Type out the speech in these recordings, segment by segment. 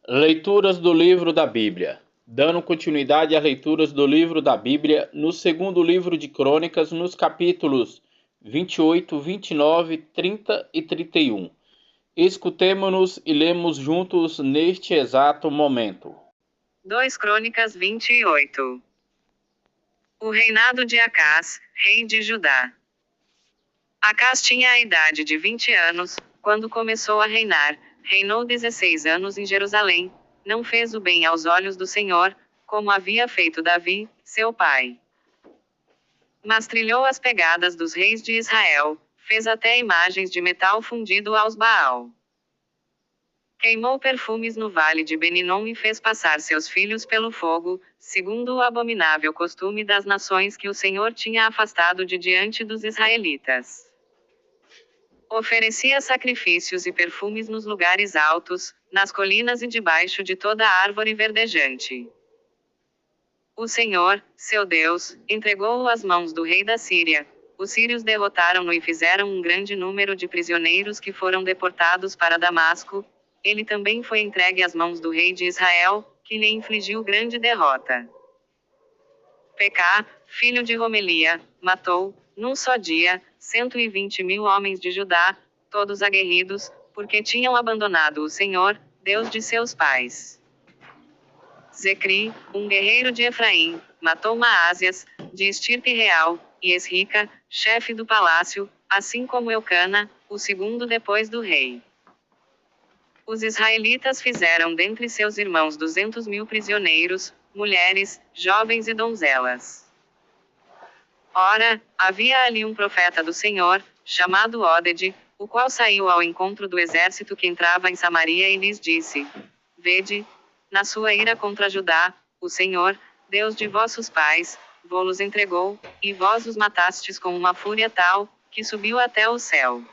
Leituras do livro da Bíblia. Dando continuidade às leituras do livro da Bíblia, no segundo livro de Crônicas, nos capítulos 28, 29, 30 e 31. Escutemo-nos e lemos juntos neste exato momento. 2 Crônicas 28. O reinado de Acás, rei de Judá. Acás tinha a idade de 20 anos, quando começou a reinar. Reinou 16 anos em Jerusalém. Não fez o bem aos olhos do Senhor, como havia feito Davi, seu pai. Mas trilhou as pegadas dos reis de Israel, fez até imagens de metal fundido aos Baal. Queimou perfumes no vale de Beninom e fez passar seus filhos pelo fogo, segundo o abominável costume das nações que o Senhor tinha afastado de diante dos israelitas. Oferecia sacrifícios e perfumes nos lugares altos, nas colinas e debaixo de toda árvore verdejante. O Senhor, seu Deus, entregou-o às mãos do rei da Síria. Os sírios derrotaram-no e fizeram um grande número de prisioneiros que foram deportados para Damasco. Ele também foi entregue às mãos do rei de Israel, que lhe infligiu grande derrota. Pecá, filho de Romelia, matou, num só dia, 120.000 homens de Judá, todos aguerridos, porque tinham abandonado o Senhor, Deus de seus pais. Zecri, um guerreiro de Efraim, matou Maásias, de estirpe real, e Esrica, chefe do palácio, assim como Eucana, o segundo depois do rei. Os israelitas fizeram dentre seus irmãos 200.000 prisioneiros, mulheres, jovens e donzelas. Ora, havia ali um profeta do Senhor, chamado Oded, o qual saiu ao encontro do exército que entrava em Samaria e lhes disse: Vede, na sua ira contra Judá, o Senhor, Deus de vossos pais, vô-los entregou, e vós os matastes com uma fúria tal, que subiu até o céu.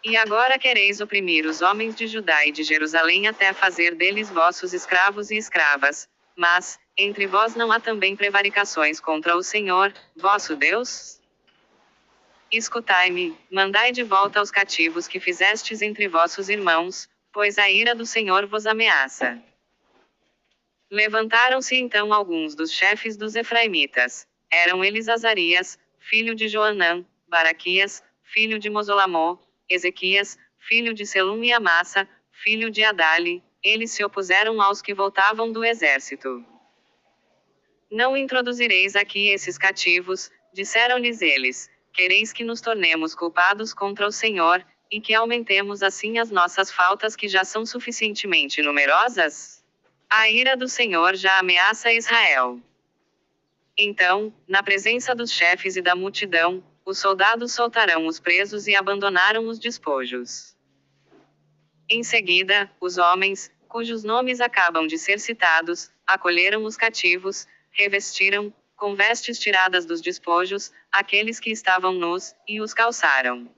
E agora quereis oprimir os homens de Judá e de Jerusalém até fazer deles vossos escravos e escravas. Mas, entre vós não há também prevaricações contra o Senhor, vosso Deus? Escutai-me, mandai de volta os cativos que fizestes entre vossos irmãos, pois a ira do Senhor vos ameaça. Levantaram-se então alguns dos chefes dos efraimitas. Eram eles Azarias, filho de Joanã, Baraquias, filho de Mozolamó, Ezequias, filho de Selum e Amassa, filho de Adali. Eles se opuseram aos que voltavam do exército. Não introduzireis aqui esses cativos, disseram-lhes eles. Quereis que nos tornemos culpados contra o Senhor, e que aumentemos assim as nossas faltas que já são suficientemente numerosas? A ira do Senhor já ameaça Israel. Então, na presença dos chefes e da multidão, os soldados soltaram os presos e abandonaram os despojos. Em seguida, os homens, cujos nomes acabam de ser citados, acolheram os cativos, revestiram, com vestes tiradas dos despojos, aqueles que estavam nus, e os calçaram.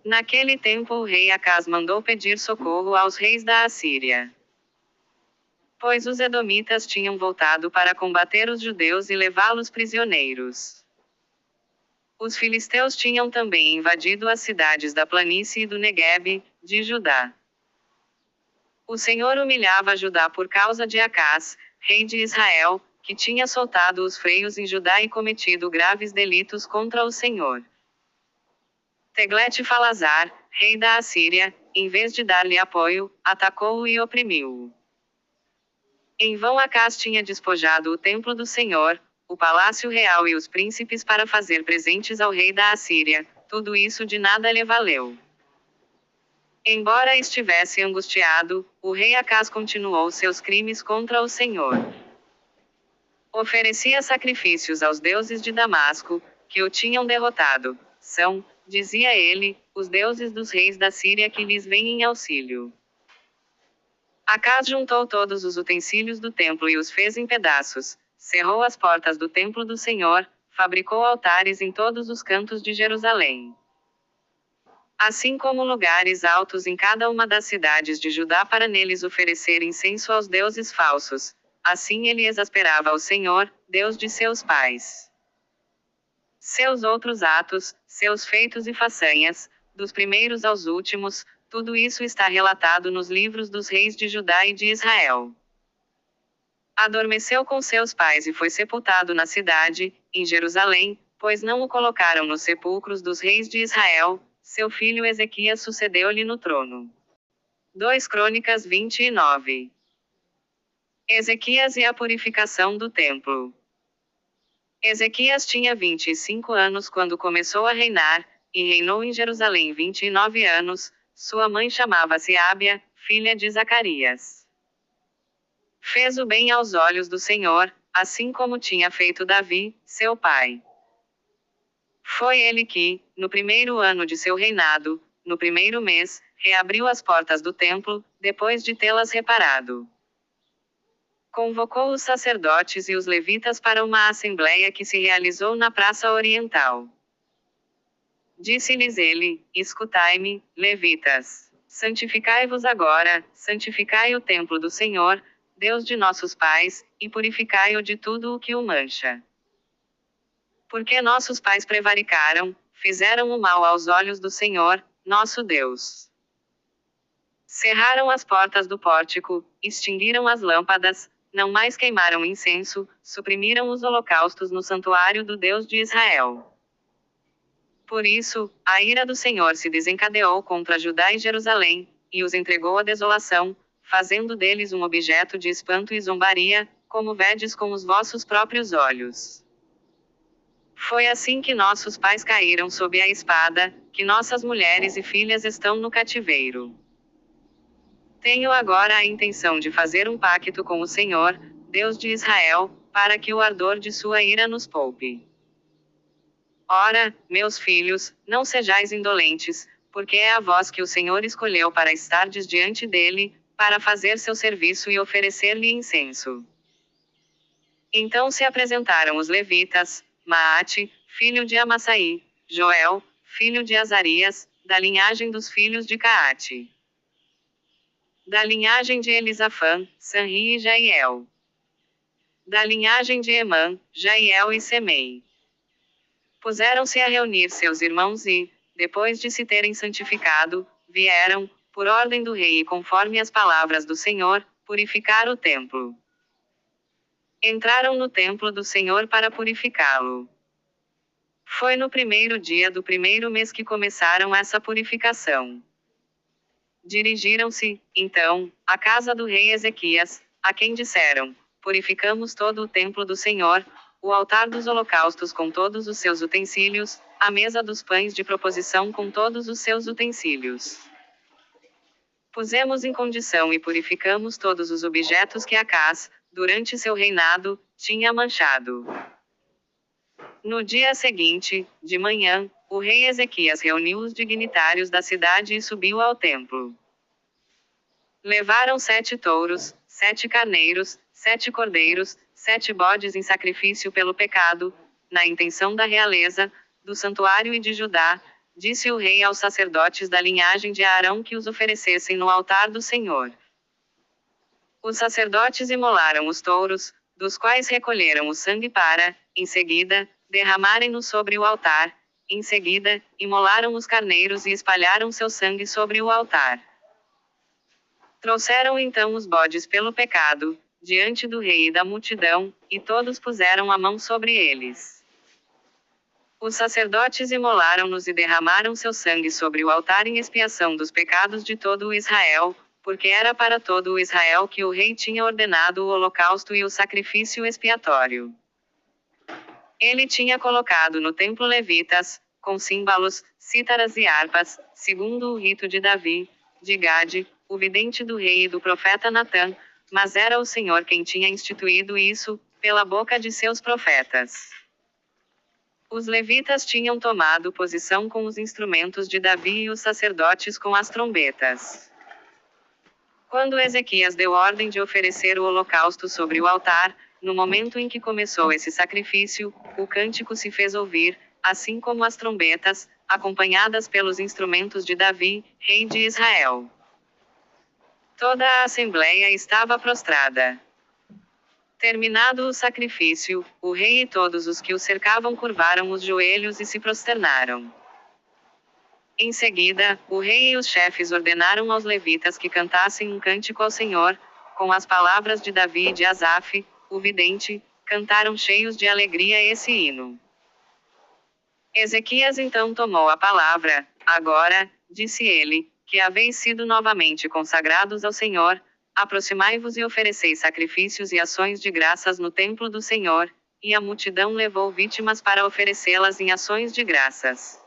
Naquele tempo o rei Acás mandou pedir socorro aos reis da Assíria. Pois os edomitas tinham voltado para combater os judeus e levá-los prisioneiros. Os filisteus tinham também invadido as cidades da planície e do Neguebe, de Judá. O Senhor humilhava Judá por causa de Acás, rei de Israel, que tinha soltado os freios em Judá e cometido graves delitos contra o Senhor. Teglete-Falazar, rei da Assíria, em vez de dar-lhe apoio, atacou-o e oprimiu-o. Em vão Acás tinha despojado o templo do Senhor, o palácio real e os príncipes para fazer presentes ao rei da Assíria. Tudo isso de nada lhe valeu. Embora estivesse angustiado, o rei Acás continuou seus crimes contra o Senhor. Oferecia sacrifícios aos deuses de Damasco, que o tinham derrotado. São, dizia ele, os deuses dos reis da Síria que lhes vêm em auxílio. Acás juntou todos os utensílios do templo e os fez em pedaços, cerrou as portas do templo do Senhor, fabricou altares em todos os cantos de Jerusalém. Assim como lugares altos em cada uma das cidades de Judá para neles oferecer incenso aos deuses falsos. Assim ele exasperava o Senhor, Deus de seus pais. Seus outros atos, seus feitos e façanhas, dos primeiros aos últimos, Tudo isso está relatado nos livros dos reis de Judá e de Israel. Adormeceu com seus pais e foi sepultado na cidade, em Jerusalém, pois não o colocaram nos sepulcros dos reis de Israel. Seu filho Ezequias sucedeu-lhe no trono. 2 Crônicas 29. Ezequias e a purificação do templo. Ezequias tinha 25 anos quando começou a reinar, e reinou em Jerusalém 29 anos. Sua mãe chamava-se Ábia, filha de Zacarias. Fez o bem aos olhos do Senhor, assim como tinha feito Davi, seu pai. Foi ele que, no primeiro ano de seu reinado, no primeiro mês, reabriu as portas do templo, depois de tê-las reparado. Convocou os sacerdotes e os levitas para uma assembleia que se realizou na Praça Oriental. Disse-lhes ele: escutai-me, levitas. Santificai-vos agora, santificai o templo do Senhor, Deus de nossos pais, e purificai-o de tudo o que o mancha. Porque nossos pais prevaricaram, fizeram o mal aos olhos do Senhor, nosso Deus. Cerraram as portas do pórtico, extinguiram as lâmpadas, não mais queimaram incenso, suprimiram os holocaustos no santuário do Deus de Israel. Por isso, a ira do Senhor se desencadeou contra Judá e Jerusalém, e os entregou à desolação, fazendo deles um objeto de espanto e zombaria, como vedes com os vossos próprios olhos. Foi assim que nossos pais caíram sob a espada, que nossas mulheres e filhas estão no cativeiro. Tenho agora a intenção de fazer um pacto com o Senhor, Deus de Israel, para que o ardor de sua ira nos poupe. Ora, meus filhos, não sejais indolentes, porque é a vós que o Senhor escolheu para estardes diante dele, para fazer seu serviço e oferecer-lhe incenso. Então se apresentaram os levitas, Maate, filho de Amassaí, Joel, filho de Azarias, da linhagem dos filhos de Caate. Da linhagem de Elisafã, Sanri e Jaiel. Da linhagem de Emã, Jaiel e Semei. Puseram-se a reunir seus irmãos e, depois de se terem santificado, vieram, por ordem do rei e conforme as palavras do Senhor, purificar o templo. Entraram no templo do Senhor para purificá-lo. Foi no primeiro dia do primeiro mês que começaram essa purificação. Dirigiram-se, então, à casa do rei Ezequias, a quem disseram: purificamos todo o templo do Senhor, o altar dos holocaustos com todos os seus utensílios, a mesa dos pães de proposição com todos os seus utensílios. Pusemos em condição e purificamos todos os objetos que Acás, durante seu reinado, tinha manchado. No dia seguinte, de manhã, o rei Ezequias reuniu os dignitários da cidade e subiu ao templo. Levaram 7 touros, 7 carneiros, 7 cordeiros, 7 bodes em sacrifício pelo pecado, na intenção da realeza, do santuário e de Judá. Disse o rei aos sacerdotes da linhagem de Arão que os oferecessem no altar do Senhor. Os sacerdotes imolaram os touros, dos quais recolheram o sangue para, em seguida, derramarem-no sobre o altar. Em seguida, imolaram os carneiros e espalharam seu sangue sobre o altar. Trouxeram então os bodes pelo pecado, diante do rei e da multidão, e todos puseram a mão sobre eles. Os sacerdotes imolaram-nos e derramaram seu sangue sobre o altar em expiação dos pecados de todo o Israel, porque era para todo o Israel que o rei tinha ordenado o holocausto e o sacrifício expiatório. Ele tinha colocado no templo levitas, com símbolos, cítaras e harpas, segundo o rito de Davi, de Gade, o vidente do rei e do profeta Natã, mas era o Senhor quem tinha instituído isso, pela boca de seus profetas. Os levitas tinham tomado posição com os instrumentos de Davi e os sacerdotes com as trombetas. Quando Ezequias deu ordem de oferecer o holocausto sobre o altar, no momento em que começou esse sacrifício, o cântico se fez ouvir, assim como as trombetas, acompanhadas pelos instrumentos de Davi, rei de Israel. Toda a assembleia estava prostrada. Terminado o sacrifício, o rei e todos os que o cercavam curvaram os joelhos e se prosternaram. Em seguida, o rei e os chefes ordenaram aos levitas que cantassem um cântico ao Senhor, com as palavras de Davi e de Asaf, o vidente, cantaram cheios de alegria esse hino. Ezequias então tomou a palavra. Agora, disse ele, que haveis sido novamente consagrados ao Senhor, aproximai-vos e ofereceis sacrifícios e ações de graças no templo do Senhor, e a multidão levou vítimas para oferecê-las em ações de graças.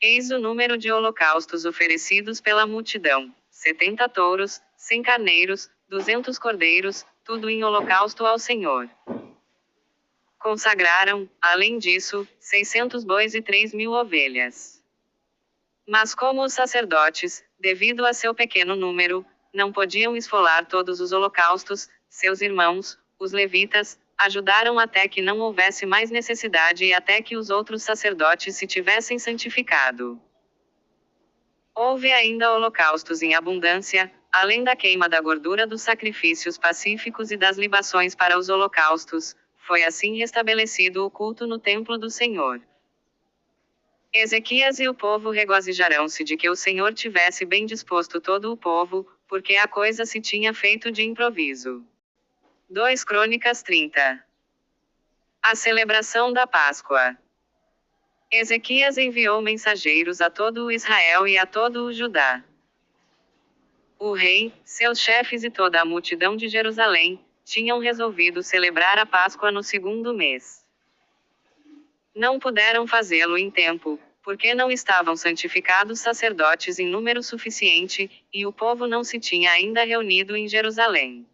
Eis o número de holocaustos oferecidos pela multidão: 70 touros, 100 carneiros, 200 cordeiros, tudo em holocausto ao Senhor. Consagraram, além disso, 600 bois e 3.000 ovelhas. Mas como os sacerdotes, devido a seu pequeno número, não podiam esfolar todos os holocaustos, seus irmãos, os levitas, ajudaram até que não houvesse mais necessidade e até que os outros sacerdotes se tivessem santificado. Houve ainda holocaustos em abundância, além da queima da gordura dos sacrifícios pacíficos e das libações para os holocaustos. Foi assim restabelecido o culto no templo do Senhor. Ezequias e o povo regozijarão-se de que o Senhor tivesse bem disposto todo o povo, porque a coisa se tinha feito de improviso. 2 Crônicas 30. A celebração da Páscoa. Ezequias enviou mensageiros a todo o Israel e a todo o Judá. O rei, seus chefes e toda a multidão de Jerusalém tinham resolvido celebrar a Páscoa no 2º mês. Não puderam fazê-lo em tempo, porque não estavam santificados sacerdotes em número suficiente, e o povo não se tinha ainda reunido em Jerusalém.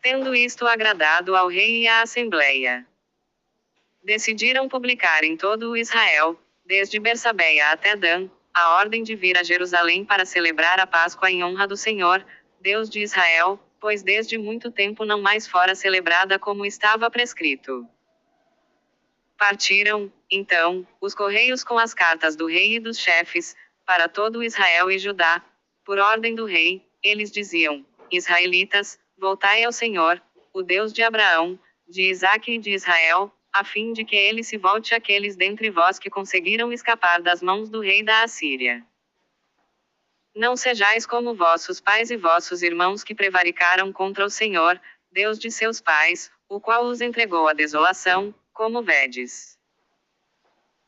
Tendo isto agradado ao rei e à assembleia, decidiram publicar em todo o Israel, desde Bersabeia até Dan, a ordem de vir a Jerusalém para celebrar a Páscoa em honra do Senhor, Deus de Israel, pois desde muito tempo não mais fora celebrada como estava prescrito. Partiram, então, os correios com as cartas do rei e dos chefes, para todo Israel e Judá. Por ordem do rei, eles diziam: Israelitas, voltai ao Senhor, o Deus de Abraão, de Isaque e de Israel, a fim de que ele se volte àqueles dentre vós que conseguiram escapar das mãos do rei da Assíria. Não sejais como vossos pais e vossos irmãos que prevaricaram contra o Senhor, Deus de seus pais, o qual os entregou à desolação, como vedes.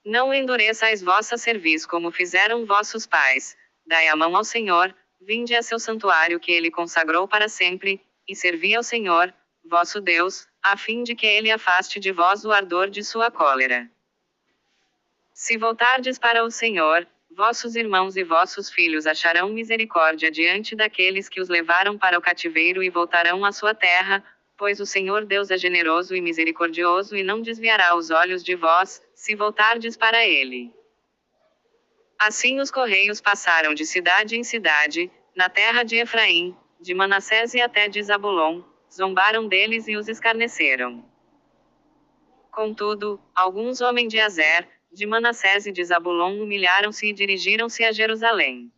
Não endureçais vossa cerviz como fizeram vossos pais, dai a mão ao Senhor, vinde a seu santuário que ele consagrou para sempre, e servi ao Senhor, vosso Deus, a fim de que ele afaste de vós o ardor de sua cólera. Se voltardes para o Senhor, vossos irmãos e vossos filhos acharão misericórdia diante daqueles que os levaram para o cativeiro e voltarão à sua terra, pois o Senhor Deus é generoso e misericordioso e não desviará os olhos de vós, se voltardes para ele. Assim os correios passaram de cidade em cidade, na terra de Efraim, de Manassés e até de Zabulon, zombaram deles e os escarneceram. Contudo, alguns homens de Azer, de Manassés e de Zabulon humilharam-se e dirigiram-se a Jerusalém.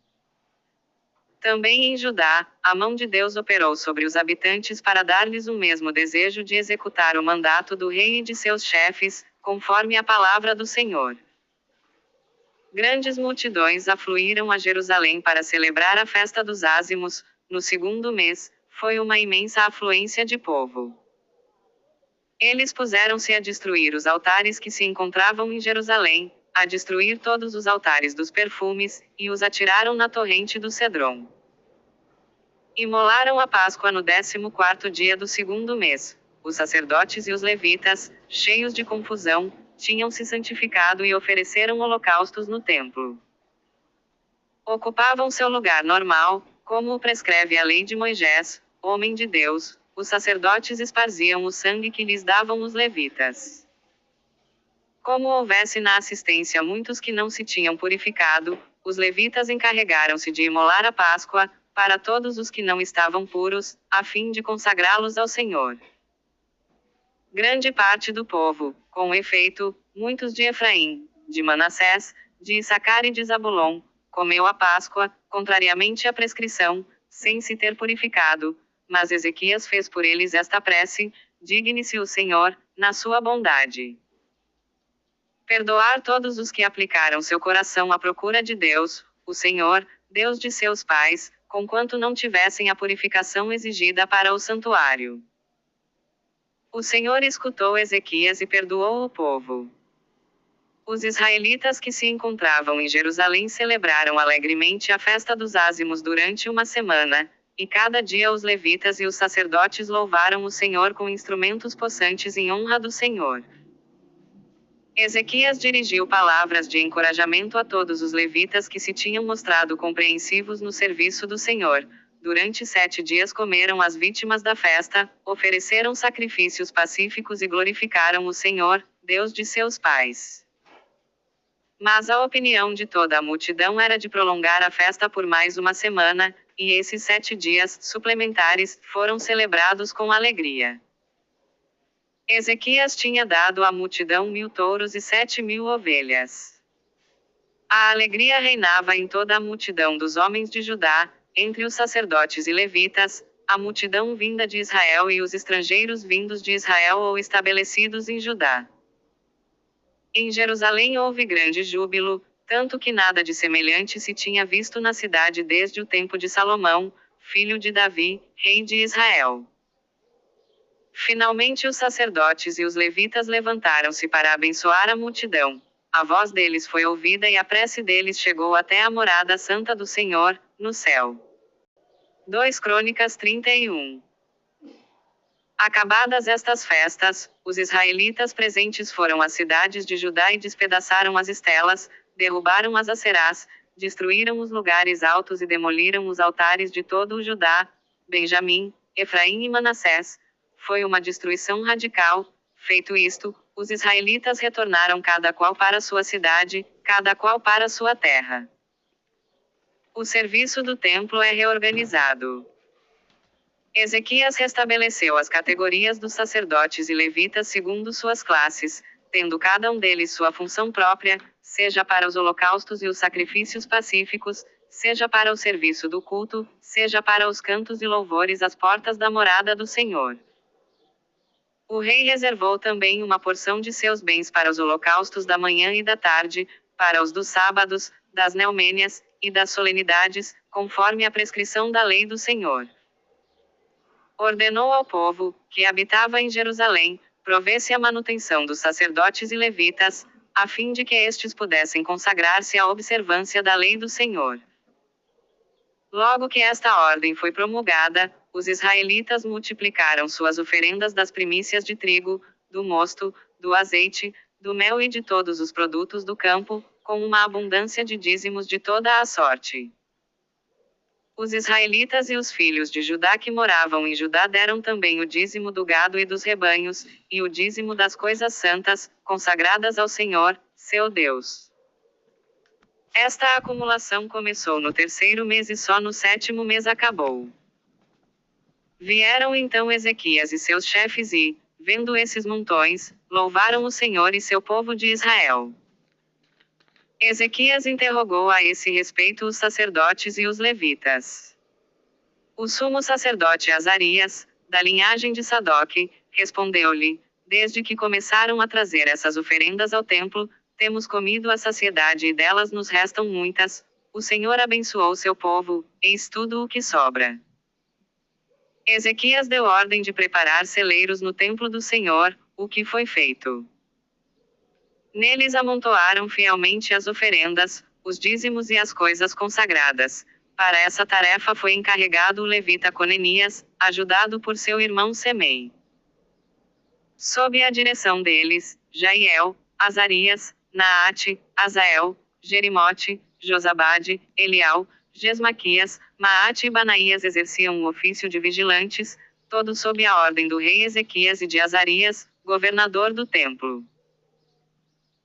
Também em Judá, a mão de Deus operou sobre os habitantes para dar-lhes o mesmo desejo de executar o mandato do rei e de seus chefes, conforme a palavra do Senhor. Grandes multidões afluíram a Jerusalém para celebrar a festa dos ázimos, no 2º mês, foi uma imensa afluência de povo. Eles puseram-se a destruir os altares que se encontravam em Jerusalém, a destruir todos os altares dos perfumes, e os atiraram na torrente do Cedron. Imolaram a Páscoa no 14º dia do 2º mês. Os sacerdotes e os levitas, cheios de confusão, tinham se santificado e ofereceram holocaustos no templo. Ocupavam seu lugar normal, como o prescreve a lei de Moisés, homem de Deus. Os sacerdotes esparziam o sangue que lhes davam os levitas. Como houvesse na assistência muitos que não se tinham purificado, os levitas encarregaram-se de imolar a Páscoa, para todos os que não estavam puros, a fim de consagrá-los ao Senhor. Grande parte do povo, com efeito, muitos de Efraim, de Manassés, de Issacar e de Zabulon, comeu a Páscoa, contrariamente à prescrição, sem se ter purificado. Mas Ezequias fez por eles esta prece: digne-se o Senhor, na sua bondade, Perdoar todos os que aplicaram seu coração à procura de Deus, o Senhor, Deus de seus pais, conquanto não tivessem a purificação exigida para o santuário. O Senhor escutou Ezequias e perdoou o povo. Os israelitas que se encontravam em Jerusalém celebraram alegremente a festa dos ázimos durante uma semana, e cada dia os levitas e os sacerdotes louvaram o Senhor com instrumentos possantes em honra do Senhor. Ezequias dirigiu palavras de encorajamento a todos os levitas que se tinham mostrado compreensivos no serviço do Senhor. Durante 7 dias comeram as vítimas da festa, ofereceram sacrifícios pacíficos e glorificaram o Senhor, Deus de seus pais. Mas a opinião de toda a multidão era de prolongar a festa por mais uma semana, e esses 7 dias suplementares foram celebrados com alegria. Ezequias tinha dado à multidão 1.000 touros e 7.000 ovelhas. A alegria reinava em toda a multidão dos homens de Judá, entre os sacerdotes e levitas, a multidão vinda de Israel e os estrangeiros vindos de Israel ou estabelecidos em Judá. Em Jerusalém houve grande júbilo, tanto que nada de semelhante se tinha visto na cidade desde o tempo de Salomão, filho de Davi, rei de Israel. Finalmente os sacerdotes e os levitas levantaram-se para abençoar a multidão. A voz deles foi ouvida e a prece deles chegou até a morada santa do Senhor, no céu. 2 Crônicas 31. Acabadas estas festas, os israelitas presentes foram às cidades de Judá e despedaçaram as estelas, derrubaram as acerás, destruíram os lugares altos e demoliram os altares de todo o Judá, Benjamim, Efraim e Manassés. Foi uma destruição radical. Feito isto, os israelitas retornaram cada qual para sua cidade, cada qual para sua terra. O serviço do templo é reorganizado. Ezequias restabeleceu as categorias dos sacerdotes e levitas segundo suas classes, tendo cada um deles sua função própria, seja para os holocaustos e os sacrifícios pacíficos, seja para o serviço do culto, seja para os cantos e louvores às portas da morada do Senhor. O rei reservou também uma porção de seus bens para os holocaustos da manhã e da tarde, para os dos sábados, das neumênias, e das solenidades, conforme a prescrição da lei do Senhor. Ordenou ao povo, que habitava em Jerusalém, prover-se a manutenção dos sacerdotes e levitas, a fim de que estes pudessem consagrar-se à observância da lei do Senhor. Logo que esta ordem foi promulgada, os israelitas multiplicaram suas oferendas das primícias de trigo, do mosto, do azeite, do mel e de todos os produtos do campo, com uma abundância de dízimos de toda a sorte. Os israelitas e os filhos de Judá que moravam em Judá deram também o dízimo do gado e dos rebanhos, e o dízimo das coisas santas, consagradas ao Senhor, seu Deus. Esta acumulação começou no 3º mês e só no 7º mês acabou. Vieram então Ezequias e seus chefes e, vendo esses montões, louvaram o Senhor e seu povo de Israel. Ezequias interrogou a esse respeito os sacerdotes e os levitas. O sumo sacerdote Azarias, da linhagem de Sadoque, respondeu-lhe: desde que começaram a trazer essas oferendas ao templo, temos comido a saciedade e delas nos restam muitas. O Senhor abençoou seu povo, eis tudo o que sobra. Ezequias deu ordem de preparar celeiros no templo do Senhor, o que foi feito. Neles amontoaram fielmente as oferendas, os dízimos e as coisas consagradas. Para essa tarefa foi encarregado o levita Conenias, ajudado por seu irmão Semei. Sob a direção deles, Jaiel, Azarias, Naate, Azael, Jerimote, Josabade, Elial, Gesmaquias, Maate e Banaías exerciam o ofício de vigilantes, todos sob a ordem do rei Ezequias e de Azarias, governador do templo.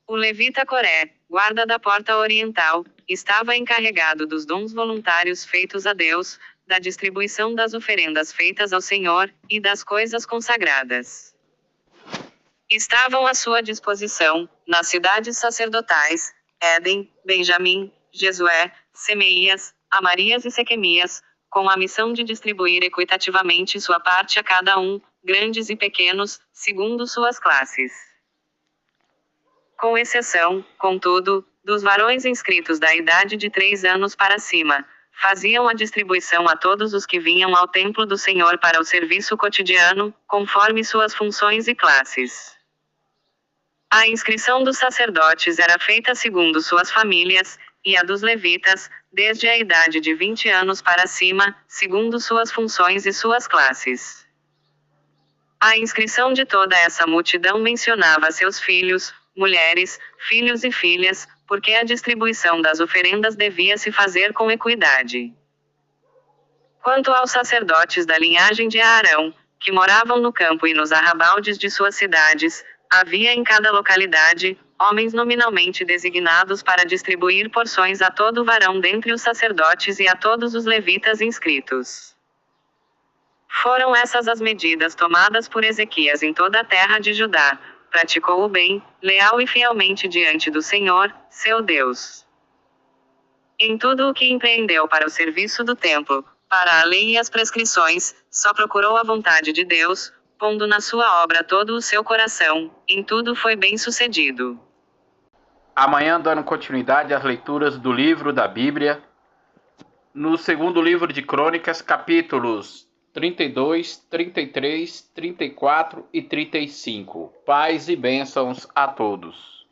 O levita Coré, guarda da porta oriental, estava encarregado dos dons voluntários feitos a Deus, da distribuição das oferendas feitas ao Senhor, e das coisas consagradas. Estavam à sua disposição, nas cidades sacerdotais, Éden, Benjamim, Jesué, Semeias, Amarias e Sequemias, com a missão de distribuir equitativamente sua parte a cada um, grandes e pequenos, segundo suas classes. Com exceção, contudo, dos varões inscritos da idade de 3 anos para cima, faziam a distribuição a todos os que vinham ao templo do Senhor para o serviço cotidiano, conforme suas funções e classes. A inscrição dos sacerdotes era feita segundo suas famílias, e a dos levitas, desde a idade de 20 anos para cima, segundo suas funções e suas classes. A inscrição de toda essa multidão mencionava seus filhos, mulheres, filhos e filhas, porque a distribuição das oferendas devia se fazer com equidade. Quanto aos sacerdotes da linhagem de Arão, que moravam no campo e nos arrabaldes de suas cidades, havia em cada localidade, homens nominalmente designados para distribuir porções a todo varão dentre os sacerdotes e a todos os levitas inscritos. Foram essas as medidas tomadas por Ezequias em toda a terra de Judá. Praticou o bem, leal e fielmente diante do Senhor, seu Deus. Em tudo o que empreendeu para o serviço do templo, para a lei e as prescrições, só procurou a vontade de Deus, pondo na sua obra todo o seu coração, em tudo foi bem sucedido. Amanhã, dando continuidade às leituras do livro da Bíblia, no segundo livro de Crônicas, capítulos 32, 33, 34 e 35. Paz e bênçãos a todos.